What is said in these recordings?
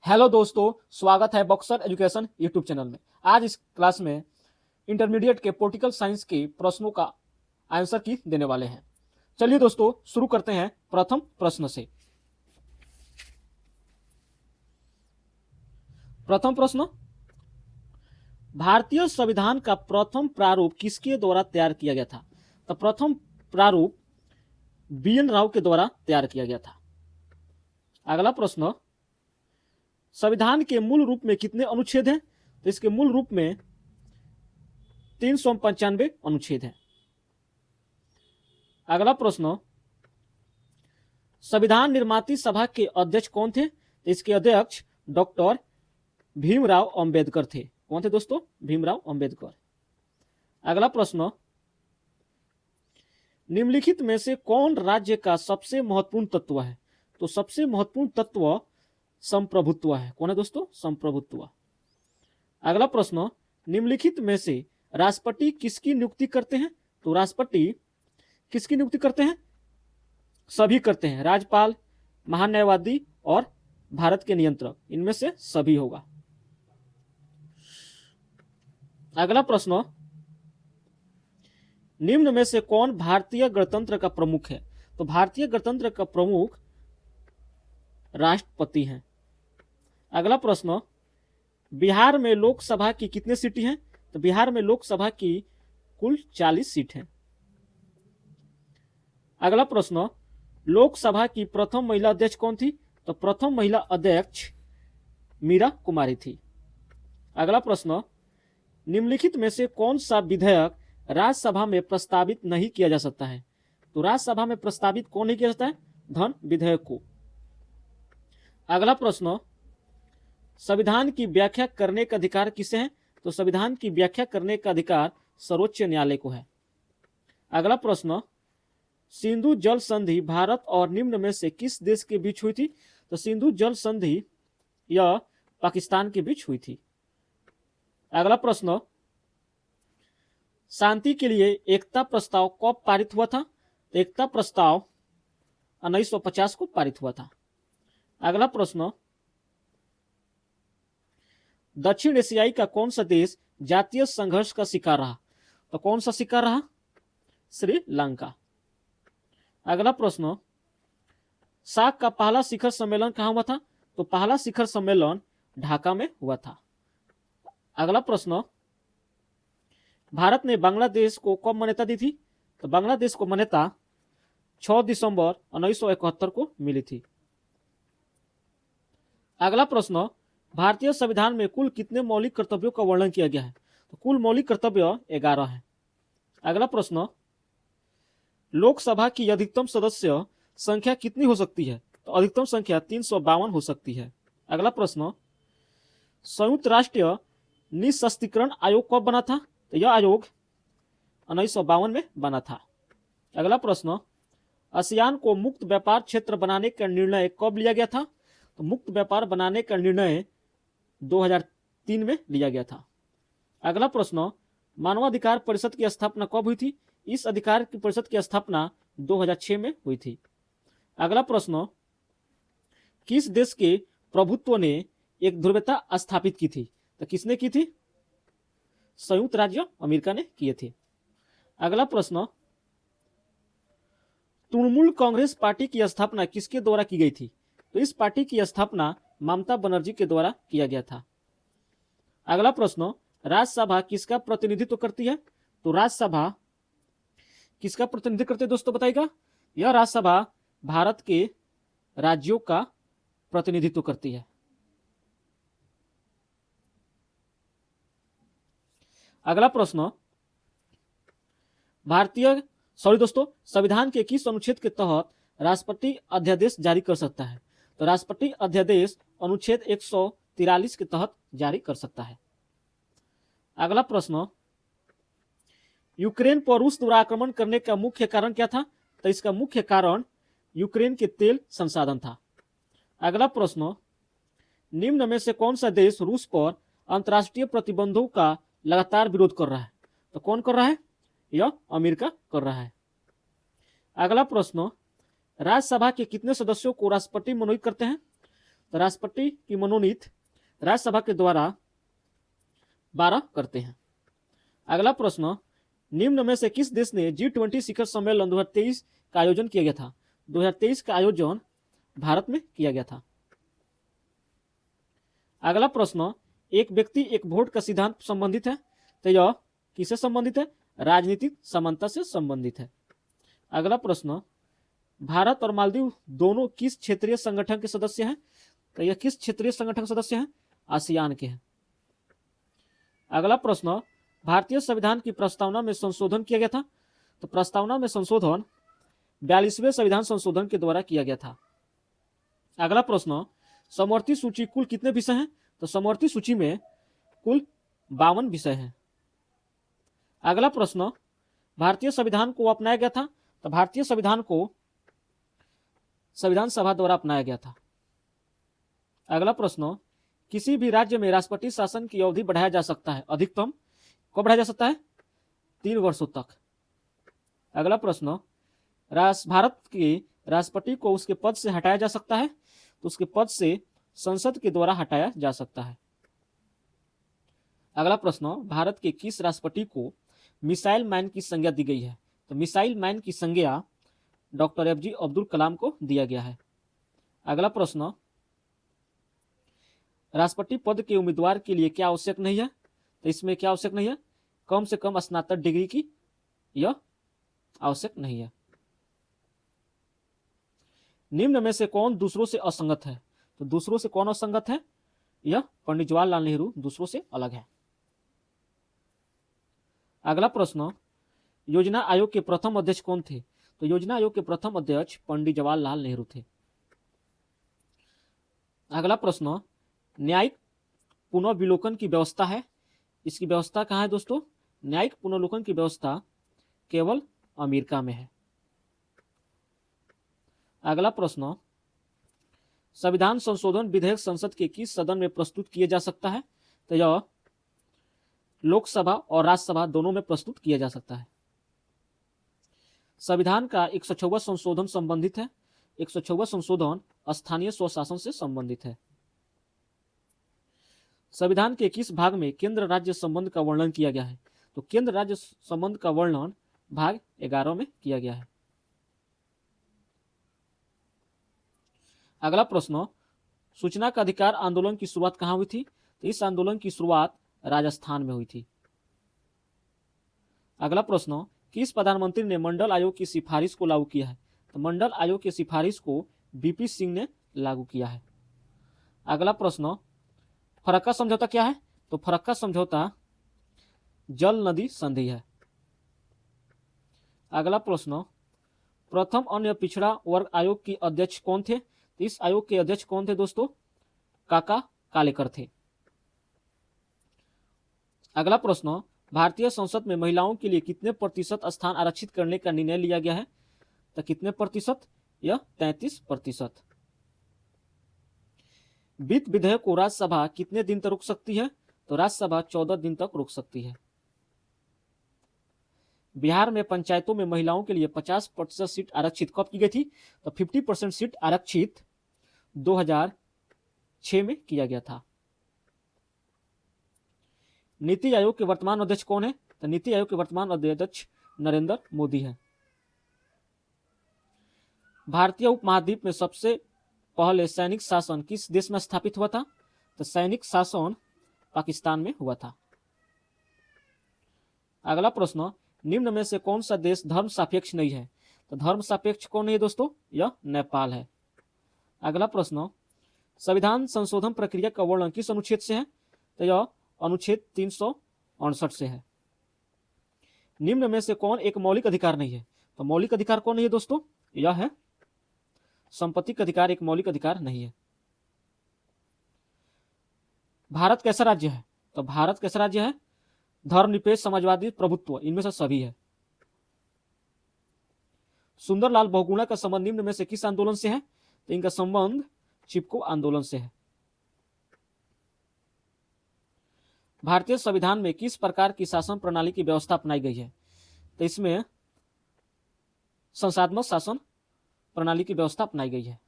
Hello दोस्तों, स्वागत है बॉक्सर एजुकेशन यूट्यूब चैनल में। आज इस क्लास में इंटरमीडिएट के पॉलिटिकल साइंस के प्रश्नों का आंसर की देने वाले हैं। चलिए दोस्तों, शुरू करते हैं प्रथम प्रश्न से। प्रथम प्रश्न, भारतीय संविधान का प्रथम प्रारूप किसके द्वारा तैयार किया गया था? तो प्रथम प्रारूप BN राव के द्वारा तैयार किया गया था। अगला प्रश्न, संविधान के मूल रूप में कितने अनुच्छेद हैं? तो इसके मूल रूप में 395 अनुच्छेद हैं। अगला प्रश्न, संविधान निर्माती सभा के अध्यक्ष कौन थे? तो इसके अध्यक्ष डॉक्टर भीमराव अंबेडकर थे। कौन थे दोस्तों? भीमराव अंबेडकर। अगला प्रश्न, निम्नलिखित में से कौन राज्य का सबसे महत्वपूर्ण तत्व है? तो सबसे महत्वपूर्ण तत्व संप्रभुत्व है। कौन है दोस्तों? संप्रभुत्व। अगला प्रश्न, निम्नलिखित में से राष्ट्रपति किसकी नियुक्ति करते हैं? तो राष्ट्रपति किसकी नियुक्ति करते हैं? सभी करते हैं। राज्यपाल, महान्यायवादी और भारत के नियंत्रक, इनमें से सभी होगा। अगला प्रश्न, निम्न में से कौन भारतीय गणतंत्र का प्रमुख है? तो भारतीय गणतंत्र का प्रमुख राष्ट्रपति हैं। अगला प्रश्न, बिहार में लोकसभा की कितने सीटें हैं? तो बिहार में लोकसभा की कुल 40 सीट हैं। अगला प्रश्न, लोकसभा की प्रथम महिला अध्यक्ष कौन थी? तो प्रथम महिला अध्यक्ष मीरा कुमारी थी। अगला प्रश्न, निम्नलिखित में से कौन सा विधेयक राज्यसभा में प्रस्तावित नहीं किया जा सकता है? तो राज्यसभा में प्रस्तावित कौन नहीं किया जाता है? धन विधेयक को। अगला प्रश्न, संविधान की व्याख्या करने का अधिकार किसे है? तो संविधान की व्याख्या करने का अधिकार सर्वोच्च न्यायालय को है। अगला प्रश्न, सिंधु जल संधि भारत और निम्न में से किस देश के बीच हुई थी? तो सिंधु जल संधि यह पाकिस्तान के बीच हुई थी। अगला प्रश्न, शांति के लिए एकता प्रस्ताव कब पारित हुआ था? तो एकता प्रस्ताव 1950 को पारित हुआ था। अगला प्रश्न, दक्षिण एशियाई का कौन सा देश जातीय संघर्ष का शिकार रहा? तो कौन सा शिकार रहा? श्रीलंका। अगला प्रश्न, सार्क का पहला शिखर सम्मेलन कहां हुआ था? तो पहला शिखर सम्मेलन ढाका में हुआ था। अगला प्रश्न, भारत ने बांग्लादेश को कब मान्यता दी थी? तो बांग्लादेश को मान्यता 6 दिसंबर 1971 को मिली थी। अगला प्रश्न, भारतीय संविधान में कुल कितने मौलिक कर्तव्यों का वर्णन किया गया है? तो कुल मौलिक कर्तव्य 11 है। अगला प्रश्न, लोकसभा की अधिकतम सदस्य संख्या कितनी हो सकती है? तो अधिकतम संख्या 352 हो सकती है। अगला प्रश्न, संयुक्त राष्ट्र निःशस्त्रीकरण आयोग कब बना था? तो यह आयोग 1952 में बना था। अगला प्रश्न, आसियान को मुक्त व्यापार क्षेत्र बनाने का निर्णय कब लिया गया था? तो मुक्त व्यापार बनाने का निर्णय 2003 में लिया गया था। अगला प्रश्न, मानवाधिकार परिषद की स्थापना कब हुई थी? इस अधिकार की परिषद की स्थापना 2006 में हुई थी। अगला प्रश्न, किस देश के प्रभुत्व ने एक ध्रुवीयता स्थापित की थी? तो किसने की थी? संयुक्त राज्य अमेरिका ने किए थे। अगला प्रश्न, तृणमूल कांग्रेस पार्टी की स्थापना किसके द्वारा की गई थी? तो इस पार्टी की स्थापना ममता बनर्जी के द्वारा किया गया था। अगला प्रश्न, राज्यसभा किसका प्रतिनिधित्व करती है? तो राज्यसभा किसका प्रतिनिधित्व करती है दोस्तों, बताइएगा? यह राज्यसभा भारत के राज्यों का प्रतिनिधित्व करती है। अगला प्रश्न, संविधान के किस अनुच्छेद के तहत राष्ट्रपति अध्यादेश जारी कर सकता है? तो राष्ट्रपति अध्यादेश अनुच्छेद 143 के तहत जारी कर सकता है। अगला प्रश्न, यूक्रेन पर रूस द्वारा आक्रमण करने का मुख्य कारण क्या था? तो इसका मुख्य कारण यूक्रेन के तेल संसाधन था। अगला प्रश्न, निम्न में से कौन सा देश रूस पर अंतर्राष्ट्रीय प्रतिबंधों का लगातार विरोध कर रहा है? तो कौन कर रहा है? यह अमेरिका कर रहा है। अगला प्रश्न, राज्यसभा के कितने सदस्यों को राष्ट्रपति मनोनीत करते हैं? तो राष्ट्रपति की मनोनीत राज्यसभा के द्वारा 12 करते हैं। अगला प्रश्न, निम्न में से किस देश ने G20 शिखर सम्मेलन 2023 का आयोजन किया गया था? 2023 का आयोजन भारत में किया गया था। अगला प्रश्न, एक व्यक्ति एक वोट का सिद्धांत संबंधित है, तो यह किससे संबंधित है? राजनीतिक समानता से संबंधित है। अगला प्रश्न, भारत और मालदीव दोनों किस क्षेत्रीय संगठन के सदस्य हैं? तो यह किस क्षेत्रीय संगठन के सदस्य हैं? आसियान के हैं। अगला प्रश्न, भारतीय संविधान की प्रस्तावना में संशोधन किया गया था? तो प्रस्तावना में संशोधन 42वें संविधान संशोधन के द्वारा किया गया था। अगला प्रश्न, समवर्ती सूची कुल कितने विषय हैं? तो समवर्ती सूची में कुल 52 विषय हैं। अगला प्रश्न, भारतीय संविधान को अपनाया गया था? तो भारतीय संविधान को संविधान सभा द्वारा अपनाया गया था। अगला प्रश्न, किसी भी राज्य में राष्ट्रपति शासन की अवधि बढ़ाया जा सकता है, अधिकतम कब बढ़ाया जा सकता है? 3 वर्षों तक। अगला प्रश्न, भारत के राष्ट्रपति को उसके पद से हटाया जा सकता है? तो उसके पद से संसद के द्वारा हटाया जा सकता है। अगला प्रश्न, भारत के किस राष्ट्रपति को मिसाइल मैन की संज्ञा दी गई है? तो मिसाइल मैन की संज्ञा डॉक्टर FJ अब्दुल कलाम को दिया गया है। अगला प्रश्न, राष्ट्रपति पद के उम्मीदवार के लिए क्या आवश्यक नहीं है? तो इसमें क्या आवश्यक नहीं है? कम से कम स्नातक डिग्री की यह आवश्यक नहीं है। निम्न में से कौन दूसरों से असंगत है? तो दूसरों से कौन असंगत है? यह पंडित जवाहरलाल नेहरू दूसरों से अलग है। अगला प्रश्न, योजना आयोग के प्रथम अध्यक्ष कौन थे? तो योजना आयोग के प्रथम अध्यक्ष पंडित जवाहरलाल नेहरू थे। अगला प्रश्न, न्यायिक पुनर्विलोकन की व्यवस्था है, इसकी व्यवस्था कहाँ है दोस्तों? न्यायिक पुनर्विलोकन की व्यवस्था केवल अमेरिका में है। अगला प्रश्न, संविधान संशोधन विधेयक संसद के किस सदन में प्रस्तुत किया जा सकता है? तो यह लोकसभा और राज्यसभा दोनों में प्रस्तुत किया जा सकता है। संविधान का 106वां संशोधन संबंधित है। 106वां संशोधन स्थानीय स्वशासन से संबंधित है। संविधान के किस भाग में केंद्र राज्य संबंध का वर्णन किया गया है? तो केंद्र राज्य संबंध का वर्णन भाग 11 में किया गया है। अगला प्रश्न, सूचना का अधिकार आंदोलन की शुरुआत कहां हुई थी? तो इस आंदोलन की शुरुआत राजस्थान में हुई थी। अगला प्रश्न, किस प्रधानमंत्री ने मंडल आयोग की सिफारिश को लागू किया है? तो मंडल आयोग की सिफारिश को BP सिंह ने लागू किया है। अगला प्रश्न, फरक्का समझौता क्या है? तो फरक्का समझौता जल नदी संधि है। अगला प्रश्न, प्रथम अन्य पिछड़ा वर्ग आयोग की अध्यक्ष कौन थे? तो इस आयोग के अध्यक्ष कौन थे दोस्तों? काका कालेकर थे। अगला प्रश्न, भारतीय संसद में महिलाओं के लिए कितने प्रतिशत स्थान आरक्षित करने का निर्णय लिया गया है? तो कितने प्रतिशत? यह 33%। वित्त विधेयक को राज्यसभा कितने दिन तक रोक सकती है? तो राज्यसभा 14 दिन तक रोक सकती है। बिहार में पंचायतों में महिलाओं के लिए 50% सीट आरक्षित कब की गई थी? तो 50% सीट आरक्षित 2006 में किया गया था। नीति आयोग के वर्तमान अध्यक्ष कौन है? तो नीति आयोग के वर्तमान अध्यक्ष नरेंद्र मोदी है। भारतीय उपमहाद्वीप में सबसे पहले सैनिक शासन किस देश में स्थापित हुआ था? तो सैनिक शासन पाकिस्तान में हुआ था। अगला प्रश्न, निम्न में से कौन सा देश धर्म सापेक्ष नहीं है? तो धर्म सापेक्ष कौन नहीं है दोस्तों? यह नेपाल है। अगला प्रश्न, संविधान संशोधन प्रक्रिया का वर्णन किस अनुच्छेद से है? तो यह अनुच्छेद 368 से है। निम्न में से कौन एक मौलिक अधिकार नहीं है? तो मौलिक अधिकार कौन नहीं है दोस्तों? यह है संपत्ति का अधिकार एक मौलिक अधिकार नहीं है। भारत कैसा राज्य है? तो भारत कैसा राज्य है? धर्मनिरपेक्ष, समाजवादी, प्रभुत्व, इनमें से सभी है। सुंदरलाल बहुगुणा का संबंध निम्न में से किस आंदोलन से है? तो इनका संबंध चिपको आंदोलन से है। भारतीय संविधान में किस प्रकार की शासन प्रणाली की व्यवस्था अपनाई गई है? तो इसमें संसदात्मक शासन प्रणाली की व्यवस्था अपनाई गई है।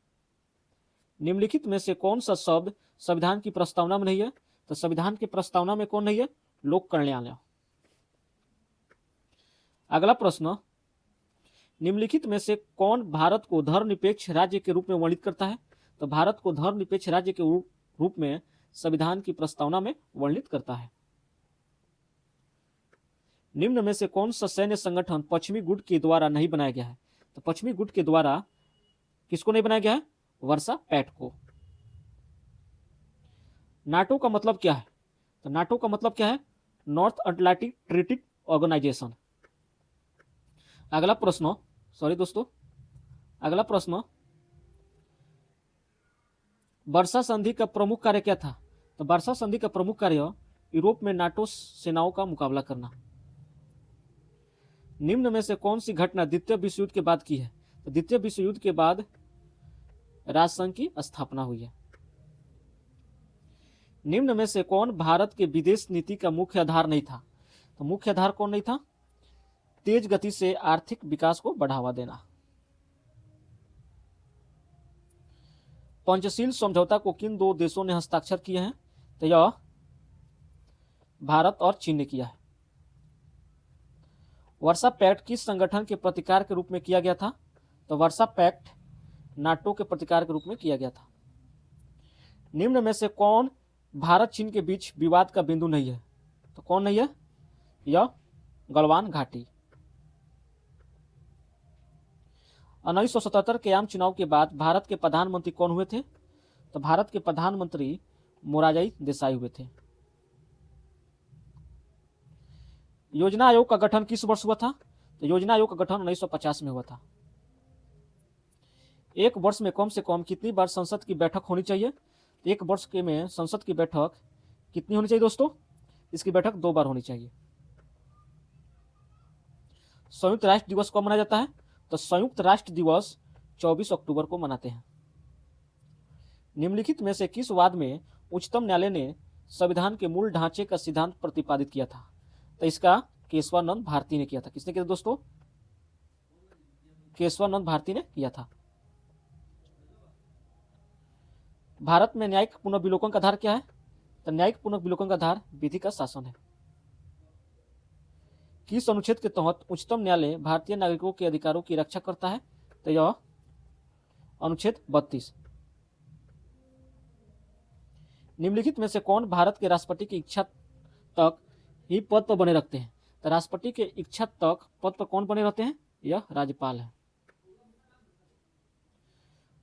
निम्नलिखित में से कौन सा शब्द संविधान की प्रस्तावना में नहीं है? तो संविधान की प्रस्तावना में कौन नहीं है? लोक कल्याण। अगला प्रश्न, निम्नलिखित में से कौन भारत को धर्मनिरपेक्ष राज्य के रूप में वर्णित करता है? तो भारत को धर्मनिरपेक्ष राज्य के रूप में संविधान की प्रस्तावना में वर्णित करता है। निम्न में से कौन सा सैन्य संगठन पश्चिमी गुट के द्वारा नहीं बनाया गया है? तो पश्चिमी गुट के द्वारा किसको नहीं बनाया गया है? वर्सा पैक्ट को। नाटो का मतलब क्या है? तो नाटो का मतलब क्या है? North Atlantic Treaty Organisation. अगला प्रश्न, अगला प्रश्न, वर्सा संधि का प्रमुख कार्य क्या था? तो वर्सा संधि का प्रमुख कार्य यूरोप में नाटो सेनाओं का मुकाबला करना। निम्न में से कौन सी घटना द्वितीय विश्व युद्ध के बाद की है? तो द्वितीय विश्व युद्ध के बाद राष्ट्रसंघ की स्थापना हुई है। निम्न में से कौन भारत के विदेश नीति का मुख्य आधार नहीं था? तो मुख्य आधार कौन नहीं था? तेज गति से आर्थिक विकास को बढ़ावा देना। पंचशील समझौता को किन दो देशों ने हस्ताक्षर किए हैं? तो यह भारत और चीन ने किया है। वर्सा पैक्ट किस संगठन के प्रतिकार के रूप में किया गया था? तो वर्सा पैक्ट नाटो के प्रतिकार के रूप में किया गया था। निम्न में से कौन भारत चीन के बीच विवाद का बिंदु नहीं है? तो कौन नहीं है? यह गलवान घाटी। 1977 के आम चुनाव के बाद भारत के प्रधानमंत्री कौन हुए थे? तो भारत के प्रधानमंत्री मोरारजी देसाई हुए थे। योजना आयोग का गठन किस वर्ष हुआ था? तो योजना आयोग का गठन 1950 में हुआ था। एक वर्ष में कम से कम कितनी बार संसद की बैठक होनी चाहिए? एक वर्ष के में संसद की बैठक कितनी होनी चाहिए दोस्तों? इसकी बैठक 2 बार होनी चाहिए। संयुक्त राष्ट्र दिवस कब मनाया जाता है? तो संयुक्त राष्ट्र दिवस 24 अक्टूबर को मनाते हैं। निम्नलिखित में से किस वाद में उच्चतम न्यायालय ने संविधान के मूल ढांचे का सिद्धांत प्रतिपादित किया था? तो इसका केशवानंद भारती ने किया था। किसने किया दोस्तों? केशवानंद भारती ने किया था। भारत में न्यायिक पुनर्विलोकन का आधार क्या है? तो न्यायिक पुनर्विलोकन का आधार विधि का शासन है। किस अनुच्छेद के तहत उच्चतम न्यायालय भारतीय नागरिकों के अधिकारों की रक्षा करता है? तो यह अनुच्छेद 32। निम्नलिखित में से कौन भारत के राष्ट्रपति की इच्छा तक ही पद पर बने रहते हैं? तो राष्ट्रपति के इच्छा तक पद पर कौन बने रहते हैं? यह राज्यपाल है।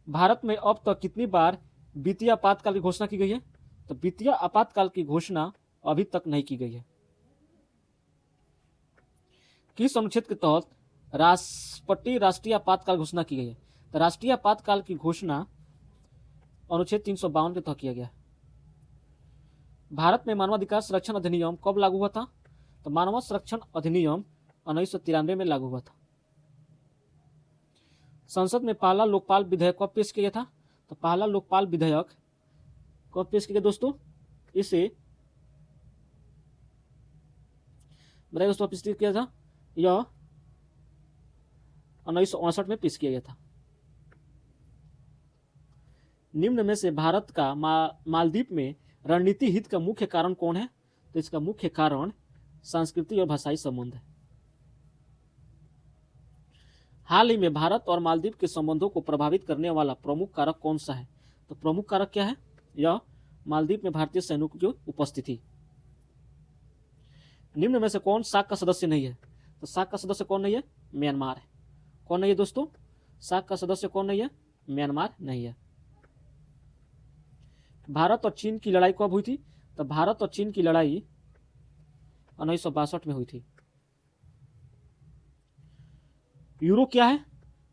भारत में अब तक कितनी बार वित्तीय आपातकाल की घोषणा की गई है? तो वित्तीय आपातकाल की घोषणा अभी तक नहीं की गई है। किस अनुच्छेद के तहत राष्ट्रपति राष्ट्रीय आपातकाल घोषणा की गई है? तो राष्ट्रीय आपातकाल की घोषणा अनुच्छेद 352 के तहत किया गया। भारत में मानवाधिकार संरक्षण अधिनियम कब लागू हुआ था? तो मानव संरक्षण अधिनियम 1993 में लागू हुआ था। संसद में पहला लोकपाल विधेयक कब पेश किया गया था? तो पहला लोकपाल विधेयक कब पेश किया गया दोस्तों? इसे बताइए दोस्तों, पेश किया था? यह 1968 में पेश किया गया था। निम्न में से भारत का मालदीव में रणनीति हित का मुख्य कारण कौन है? तो इसका मुख्य कारण सांस्कृतिक और भाषाई संबंध है। हाल ही में भारत और मालदीव के संबंधों को प्रभावित करने वाला प्रमुख कारक कौन सा है? तो प्रमुख कारक क्या है? यह मालदीव में भारतीय सैनिकों की उपस्थिति। निम्न में से कौन सार्क का सदस्य नहीं है? तो सार्क का सदस्य कौन नहीं है? म्यांमार है। कौन नहीं है दोस्तों? सार्क का सदस्य कौन नहीं है? म्यांमार नहीं है। भारत और चीन की लड़ाई कब हुई थी? तो भारत और चीन की लड़ाई 1962 में हुई थी। यूरो क्या है?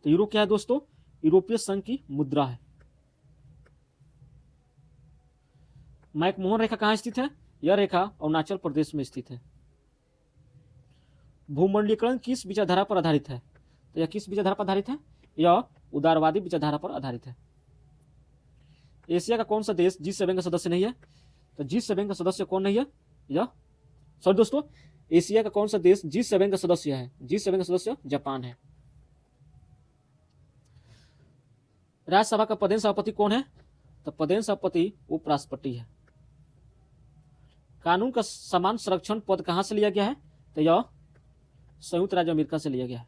तो यूरो क्या है दोस्तों? यूरोपीय संघ की मुद्रा है। मैकमोहन रेखा कहां स्थित है? यह रेखा अरुणाचल प्रदेश में स्थित है। भूमंडलीकरण किस विचारधारा पर आधारित है? तो यह किस विचारधारा पर आधारित है? यह उदारवादी विचारधारा पर आधारित है। एशिया का कौन सा देश G7 का सदस्य नहीं है? तो G7 का सदस्य कौन नहीं है? यह सॉरी दोस्तों, एशिया का कौन सा देश G7 का सदस्य है? G7 का सदस्य जापान है। राज्यसभा का प्रदेश सभापति कौन है? तो पदेन सभापति उपराष्ट्रपति है। कानून का समान संरक्षण पद कहां से लिया गया है? तो यह संयुक्त राज्य अमेरिका से लिया गया है।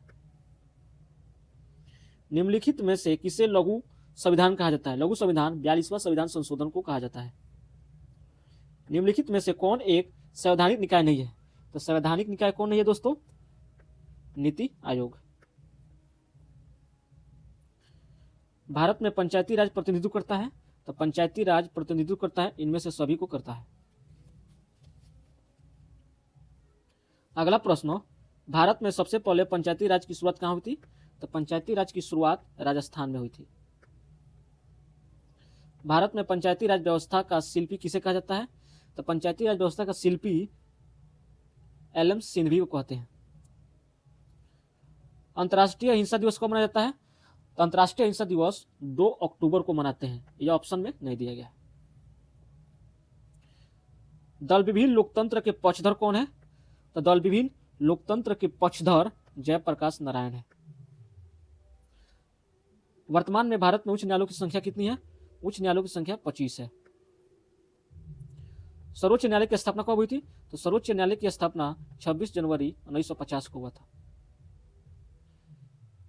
निम्नलिखित में से किसे लघु संविधान कहा जाता है? लघु संविधान 42वां संविधान संशोधन को कहा जाता है। निम्नलिखित में से कौन एक संवैधानिक निकाय नहीं है? तो संवैधानिक निकाय कौन नहीं है दोस्तों? नीति आयोग। भारत में पंचायती राज प्रतिनिधित्व करता है? तो पंचायती राज प्रतिनिधित्व करता है इनमें से सभी को करता है। अगला प्रश्न, भारत में सबसे पहले पंचायती राज की शुरुआत कहां हुई थी? तो पंचायती राज की शुरुआत राजस्थान में हुई थी। भारत में पंचायती राज व्यवस्था का शिल्पी किसे कहा जाता है? तो पंचायती राज व्यवस्था का शिल्पी एल.एम. सिंघवी को कहते हैं। अंतर्राष्ट्रीय हिंसा दिवस कब मनाया जाता है? तो अंतर्राष्ट्रीय हिंसा दिवस 2 अक्टूबर को मनाते हैं। यह ऑप्शन में नहीं दिया गया। दल विहीन लोकतंत्र के पक्षधर कौन है? तो दल विहीन लोकतंत्र के पक्षधर जयप्रकाश नारायण है। वर्तमान में भारत में उच्च न्यायालयों की संख्या कितनी है? उच्च न्यायालयों की संख्या 25 है। सर्वोच्च न्यायालय की स्थापना कब हुई थी? तो सर्वोच्च न्यायालय की स्थापना 26 जनवरी 1950 को हुआ था।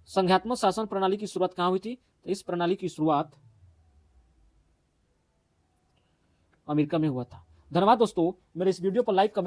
संघात्मक शासन प्रणाली की शुरुआत कहां हुई थी? तो इस प्रणाली की शुरुआत अमेरिका में हुआ था। धन्यवाद दोस्तों, मेरे इस वीडियो पर लाइक कमेंट